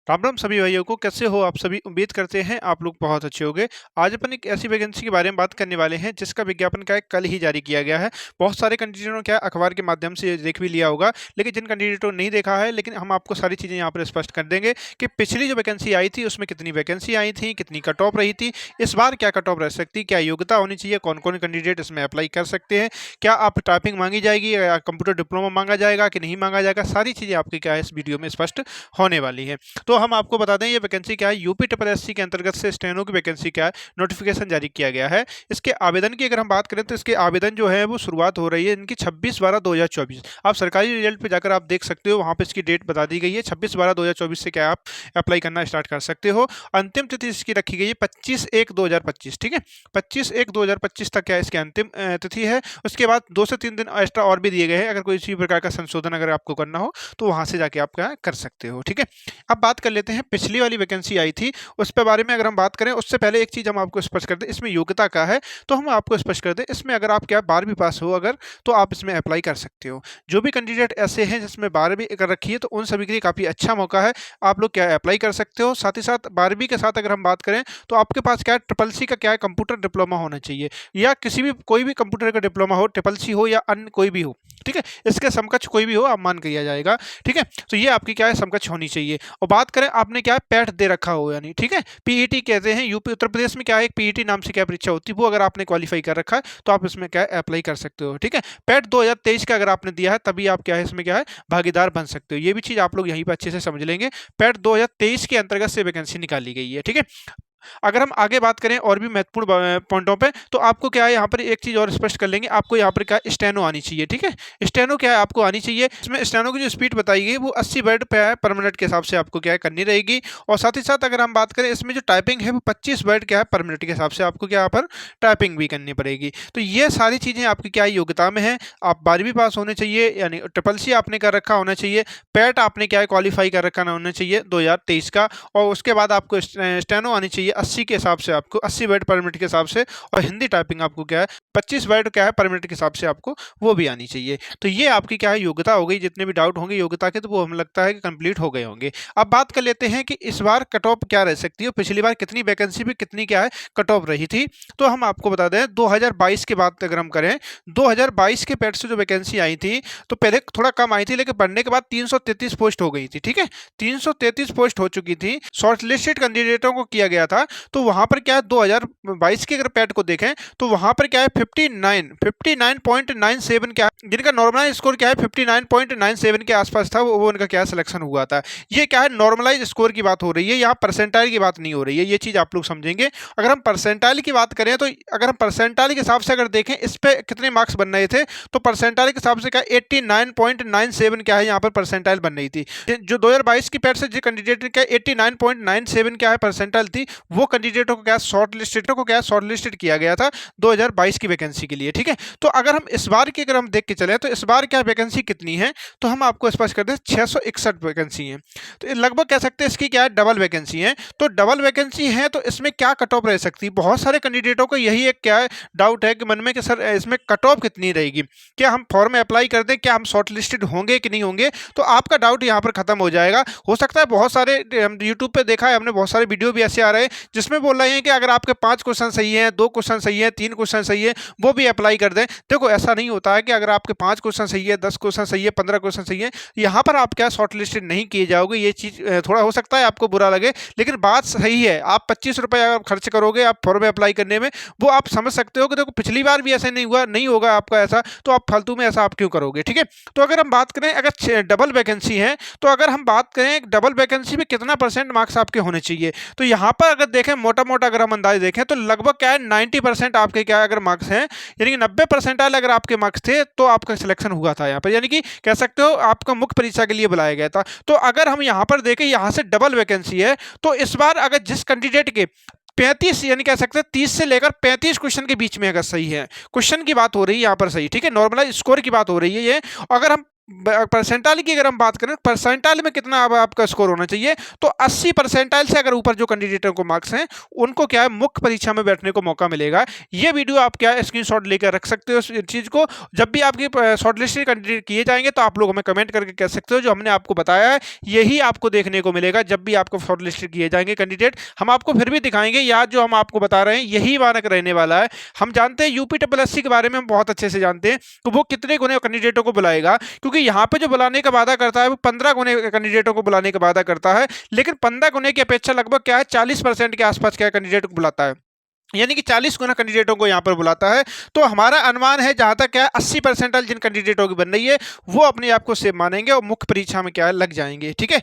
राम राम सभी भाइयों को। कैसे हो आप सभी? उम्मीद करते हैं आप लोग बहुत अच्छे होंगे। आज अपन एक ऐसी वैकेंसी के बारे में बात करने वाले हैं जिसका विज्ञापन क्या है कल ही जारी किया गया है। बहुत सारे कैंडिडेटों ने क्या है, अखबार के माध्यम से देख भी लिया होगा, लेकिन जिन कैंडिडेटों ने नहीं देखा है, लेकिन हम आपको सारी चीज़ें यहाँ पर स्पष्ट कर देंगे कि पिछली जो वैकेंसी आई थी उसमें कितनी वैकेंसी आई थी, कितनी कट ऑफ रही थी, इस बार क्या कट ऑफ रह सकती, क्या योग्यता होनी चाहिए, कौन कौन कैंडिडेट इसमें अप्लाई कर सकते हैं, क्या आप टाइपिंग मांगी जाएगी या कंप्यूटर डिप्लोमा मांगा जाएगा कि नहीं मांगा जाएगा, सारी चीज़ें आपकी क्या है इस वीडियो में स्पष्ट होने वाली है। तो हम आपको बता दें ये वैकेंसी क्या है, यूपी ट्रिपल एससी के अंतर्गत से स्टेनो की वैकेंसी क्या है, नोटिफिकेशन जारी किया गया है। इसके आवेदन की अगर हम बात करें तो इसके आवेदन जो है वो शुरुआत हो रही है इनकी 26/12/2024। आप सरकारी रिजल्ट पे जाकर आप देख सकते हो, वहाँ पे इसकी डेट बता दी गई है 26/12/2024 से क्या आप अप्लाई करना स्टार्ट कर सकते हो। अंतिम तिथि इसकी रखी गई है 25/1/2025। ठीक है, 25/1/2025 तक क्या इसकी अंतिम तिथि है। उसके बाद 2 से 3 दिन एक्स्ट्रा और भी दिए गए हैं, अगर कोई इसी प्रकार का संशोधन अगर आपको करना हो तो वहाँ से जाके आप क्या कर सकते हो। ठीक है, अब बात कर लेते हैं पिछली वाली वैकेंसी आई थी उस पे बारे में अगर हम बात करें, उससे पहले एक चीज़ हम आपको स्पष्ट कर दें, इसमें योग्यता क्या है तो हम आपको स्पष्ट कर दें। इसमें अगर आप क्या 12वीं पास हो अगर, तो आप इसमें अप्लाई कर सकते हो। जो भी कैंडिडेट ऐसे हैं जिसमें 12वीं कर रखी है तो उन सभी के लिए काफ़ी अच्छा मौका है, आप लोग क्या अप्लाई कर सकते हो। साथ ही साथ 12वीं के साथ अगर हम बात करें तो आपके पास क्या है, ट्रिपल सी का क्या है, कंप्यूटर डिप्लोमा होना चाहिए, या किसी भी कोई भी कंप्यूटर का डिप्लोमा हो, ट्रिपल सी हो या अन्य कोई भी हो। ठीक है, इसके समकक्ष कोई भी हो आप मान किया जाएगा। ठीक है, तो ये आपकी क्या है समकक्ष होनी चाहिए। और बात करें आपने क्या है पैट दे रखा हो, यानी ठीक है पीईटी कहते हैं, यूपी उत्तर प्रदेश में क्या है एक पीईटी नाम से क्या परीक्षा होती है, वो अगर आपने क्वालिफाई कर रखा है तो आप इसमें क्या है अप्लाई कर सकते हो। ठीक है, पैट 2023 का अगर आपने दिया है तभी आप क्या है इसमें क्या है भागीदार बन सकते हो। ये भी चीज़ आप लोग यहीं पर अच्छे से समझ लेंगे। पैट 2023 के अंतर्गत से वैकेंसी निकाली गई है। ठीक है, अगर हम आगे बात करें और भी महत्वपूर्ण पॉइंटों पे, तो आपको क्या है यहाँ पर एक चीज़ और स्पष्ट कर लेंगे, आपको यहाँ पर क्या स्टेनो आनी चाहिए। ठीक है, स्टेनो क्या है आपको आनी चाहिए। इसमें स्टेनो की जो स्पीड बताई गई वो 80 वर्ड पे है पर मिनट के हिसाब से आपको क्या है करनी रहेगी। और साथ ही साथ अगर हम बात करें इसमें जो टाइपिंग है वो 25 वर्ड क्या है पर मिनट के हिसाब से आपको क्या यहाँ पर टाइपिंग भी करनी पड़ेगी। तो ये सारी चीज़ें आपकी क्या योग्यता में है। आप 12वीं पास होने चाहिए, यानी ट्रिपल सी आपने कर रखा होना चाहिए, पैट आपने क्या है क्वालिफाई कर रखा होना चाहिए 2023 का, और उसके बाद आपको स्टेनो आनी चाहिए 80 के हिसाब से, आपको 80 वर्ड पर मिनट के हिसाब से, और हिंदी टाइपिंग आपको क्या है 25 वर्ड क्या है पर मिनट के हिसाब से आपको वो भी आनी चाहिए। तो ये आपकी क्या है योग्यता हो गई। जितने भी डाउट होंगे योग्यता के तो वो हमें लगता है कि कंप्लीट हो गए होंगे। अब बात कर लेते हैं कि इस बार कट ऑफ क्या रह सकती है, पिछली बार कितनी वैकेंसी पे कितनी क्या है कट ऑफ रही थी। तो हम आपको बता दें 2022 के बाद अगर हम करें, 2022 के पैट से जो वैकेंसी आई थी तो पहले थोड़ा कम आई थी, लेकिन बढ़ने के बाद 333 पोस्ट हो गई थी। ठीक है, 333 पोस्ट हो चुकी थी, शॉर्ट लिस्टेड कैंडिडेटों को किया गया था। तो वहां पर क्या है 2022 के अगर पैट को देखें तो वहां पर क्या है 59.97 क्या है, जिनका नॉर्मलाइज स्कोर क्या है 59.97 के आसपास था, वो उनका क्या सिलेक्शन हुआ था। ये क्या है नॉर्मलाइज स्कोर की बात हो रही है, यहाँ परसेंटाइल की बात नहीं हो रही है, ये चीज आप लोग समझेंगे। अगर हम परसेंटाइल की बात करें तो अगर हम परसेंटाइल के हिसाब से अगर देखें इस पे कितने मार्क्स बन रहे थे, तो परसेंटाइल के हिसाब से क्या 89.97 क्या है यहाँ पर परसेंटाइल बन रही थी। जो 2022 की पैट से जो कैंडिडेट क्या 89.97 क्या है परसेंटाइल थी, वो कैंडिडेटों को क्या शॉर्ट लिस्टेड किया गया था 2022 की वैकेंसी के लिए। ठीक है, तो अगर हम इस बार की अगर हम देख के चले तो इस बार क्या वैकेंसी कितनी है, तो हम आपको स्पष्ट कर दें 661 वैकेंसी है। तो लगभग कह सकते हैं इसकी क्या है डबल वैकेंसी है। तो डबल वैकेंसी है तो इसमें क्या कट ऑफ रह सकती है, बहुत सारे कैंडिडेटों को यही एक क्या है डाउट है कि मन में कि सर इसमें कट ऑफ कितनी रहेगी, क्या हम फॉर्म में अप्लाई कर दें, क्या हम शॉर्ट लिस्टेड होंगे कि नहीं होंगे। तो आपका डाउट यहाँ पर खत्म हो जाएगा। हो सकता है बहुत सारे यूट्यूब पे देखा है हमने, बहुत सारे वीडियो भी ऐसे आ रहे हैं जिसमें बोल रहे हैं कि अगर आपके 5 क्वेश्चन सही हैं, 2 क्वेश्चन सही है, 3 क्वेश्चन सही है, वो भी अप्लाई कर दें। देखो ऐसा नहीं होता है कि अगर आपके 5 क्वेश्चन सही है, 10 क्वेश्चन सही है, 15 क्वेश्चन सही है, यहाँ पर आप क्या शॉर्ट लिस्टेड नहीं किए जाओगे। ये चीज़ थोड़ा हो सकता है आपको बुरा लगे, लेकिन बात सही है। आप 25 रुपये अगर खर्च करोगे आप फॉर्म में अप्लाई करने में, वो आप समझ सकते हो कि देखो पिछली बार भी ऐसा नहीं हुआ, नहीं होगा आपका ऐसा, तो आप फालतू में ऐसा आप क्यों करोगे। ठीक है, तो अगर हम बात करें अगर डबल वैकेंसी है, तो अगर हम बात करें डबल वैकेंसी में कितना % मार्क्स आपके होने चाहिए, तो यहाँ पर अगर देखें मोटा मोटा अगर हम अंदाज देखें तो लगभग क्या है 90% आपके क्या अगर मार्क्स हैं, यानी कि 90% अगर आपके मार्क्स थे तो आपका सिलेक्शन हुआ था यहाँ पर, यानी कि कह सकते हो आपका मुख्य परीक्षा के लिए बुलाया गया था। तो अगर हम यहाँ पर देखें यहाँ से डबल वैकेंसी है, तो इस बार अगर जिस कैंडिडेट के 35 यानी कह सकते हैं 30 से लेकर 35 क्वेश्चन के बीच में अगर सही है, क्वेश्चन की बात हो रही है यहाँ पर सही, ठीक है, नॉर्मलाइज स्कोर की बात हो रही है ये। अगर हम परसेंटाइल की अगर हम बात करें, परसेंटाइल में कितना अब आपका स्कोर होना चाहिए, तो 80 परसेंटाइल से अगर ऊपर जो कैंडिडेटों को मार्क्स हैं, उनको क्या है मुख्य परीक्षा में बैठने को मौका मिलेगा। ये वीडियो आप क्या है स्क्रीनशॉट लेकर रख सकते हो इस चीज़ को। जब भी आपकी शॉर्टलिस्टेड कैंडिडेट किए जाएंगे तो आप लोग हमें कमेंट करके कह सकते हो जो हमने आपको बताया है यही आपको देखने को मिलेगा। जब भी आपको शॉर्टलिस्टेड किए जाएंगे कैंडिडेट, हम आपको फिर भी दिखाएंगे या जो हम आपको बता रहे हैं यही मानक रहने वाला है। हम जानते हैं यूपी ट्रिपल एससी के बारे में हम बहुत अच्छे से जानते हैं कि वो कितने गुने कैंडिडेटों को बुलाएगा, क्योंकि यहाँ पे जो बुलाने का वादा करता है वो 15 गुने कैंडिडेटों को बुलाने का वादा करता है, लेकिन 15 गुने की अपेक्षा लगभग क्या है 40% के आसपास क्या कैंडिडेट को बुलाता है, यानी कि 40 गुना कैंडिडेटों को यहाँ पर बुलाता है। तो हमारा अनुमान है जहाँ तक क्या है 80 परसेंटाइल जिन कैंडिडेटों की बन रही है वो अपने आप को सेफ मानेंगे और मुख्य परीक्षा में क्या है लग जाएंगे। ठीक है,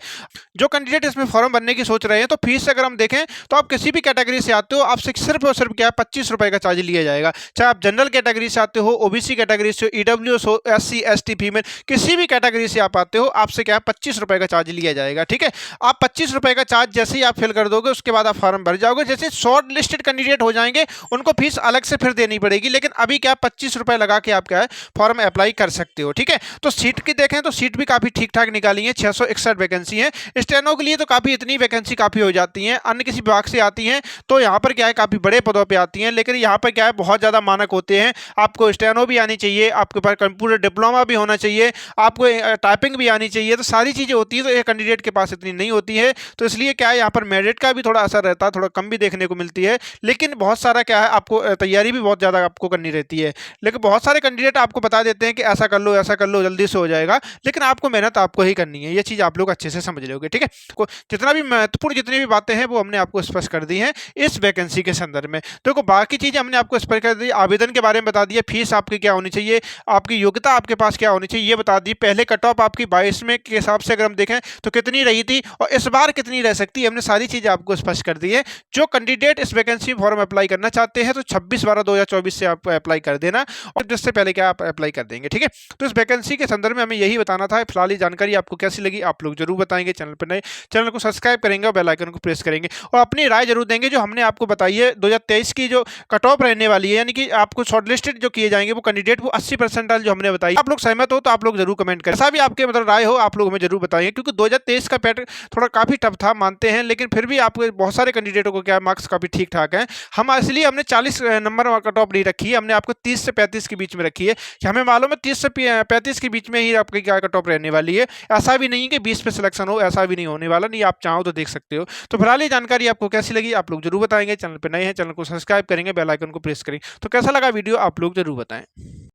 जो कैंडिडेट इसमें फॉर्म भरने की सोच रहे हैं तो फीस अगर हम देखें तो आप किसी भी कैटेगरी से आते हो आपसे सिर्फ और सिर्फ क्या है 25 रुपये का चार्ज लिया जाएगा। चाहे आप जनरल कैटेगरी से आते हो, ओबीसी कैटेगरी से, ईडब्ल्यूएस हो, एससी एसटी फीमेल, किसी भी कैटेगरी से आप आते हो आपसे क्या है 25 रुपये का चार्ज लिया जाएगा। ठीक है, आप 25 रुपये का चार्ज जैसे ही आप फिल कर दोगे उसके बाद आप फॉर्म भर जाओगे। जैसे शॉर्ट लिस्टेड कैंडिडेट हो जाएंगे उनको फीस अलग से फिर देनी पड़ेगी, लेकिन अभी क्या 25 रुपए लगा के आप क्या है फॉर्म अप्लाई कर सकते हो। ठीक है, तो सीट की देखें तो सीट भी काफी ठीक ठाक निकाली है, 661 वैकेंसी है। स्टेनो के लिए तो काफी इतनी वैकेंसी काफी हो जाती है, अन्य किसी विभाग से आती हैं तो यहाँ पर क्या है काफी बड़े पदों पर आती हैं, लेकिन यहाँ पर क्या है बहुत ज्यादा मानक होते हैं। आपको स्टेनो भी आनी चाहिए, आपके पास कंप्यूटर डिप्लोमा भी होना चाहिए, आपको टाइपिंग भी आनी चाहिए, तो सारी चीजें होती है तो एक कैंडिडेट के पास इतनी नहीं होती है। तो इसलिए क्या है यहाँ पर मेरिट का भी थोड़ा असर रहता है, थोड़ा कम भी देखने को मिलती है, लेकिन बहुत सारा क्या है आपको तैयारी भी बहुत ज़्यादा आपको करनी रहती है। लेकिन बहुत सारे कैंडिडेट आपको बता देते हैं कि ऐसा कर लो ऐसा कर लो जल्दी से हो जाएगा, लेकिन आपको मेहनत आपको ही करनी है। ये चीज़ आप लोग अच्छे से समझ लोगे। ठीक है, जितना भी महत्वपूर्ण जितनी भी बातें हैं वो हमने आपको स्पष्ट कर दी हैं इस वैकेंसी के संदर्भ में। देखो बाकी चीज़ें हमने आपको स्पष्ट कर दी, आवेदन के बारे में बता दिया, फीस आपकी क्या होनी चाहिए, आपकी योग्यता आपके पास क्या होनी चाहिए ये बता दी। पहले कट ऑफ आपकी 22 में के हिसाब से अगर हम देखें तो कितनी रही थी और इस बार कितनी रह सकती है, हमने सारी चीज़ें आपको स्पष्ट कर दी है। जो कैंडिडेट इस वैकेंसी फॉर्म अप्लाई करना चाहते हैं तो 26/12/2024 से आप अप्लाई कर देना और जिससे पहले क्या आप अप्लाई कर देंगे। ठीक है, तो इस वैकेंसी के संदर्भ में हमें यही बताना था। फिलहाल ये जानकारी आपको कैसी लगी आप लोग जरूर बताएंगे। चैनल पर नए चैनल को सब्सक्राइब करेंगे और बेल आइकन को प्रेस करेंगे और अपनी राय जरूर देंगे। जो हमने आपको बताई है 2023 की जो कट ऑफ रहने वाली है, यानी कि आपको शॉर्टलिस्टेड जो किए जाएंगे वो कैंडिडेट वो 80 परसेंटाइल जो हमने बताई, आप लोग सहमत हो तो आप लोग जरूर कमेंट करें। ऐसा भी आपके मतलब राय हो आप लोग हमें जरूर बताइए, क्योंकि 2023 का पैटर्न थोड़ा काफी टफ था मानते हैं, लेकिन फिर भी आपको बहुत सारे कैंडिडेटों को क्या मार्क्स काफी ठीक ठाक है। हम इसलिए हमने 40 नंबर कट ऑफ नहीं रखी है, हमने आपको 30 से 35 के बीच में रखी है कि हमें मालूम है 30 से 35 के बीच में ही आपकी क्या कट ऑफ रहने वाली है। ऐसा भी नहीं कि 20 पे सिलेक्शन हो, ऐसा भी नहीं होने वाला, नहीं आप चाहो तो देख सकते हो। तो फिलहाल ये जानकारी आपको कैसी लगी आप लोग जरूर बताएंगे। चैनल पर नए हैं चैनल को सब्सक्राइब करेंगे, बेल आइकन को प्रेस करेंगे। तो कैसा लगा वीडियो आप लोग जरूर बताएं।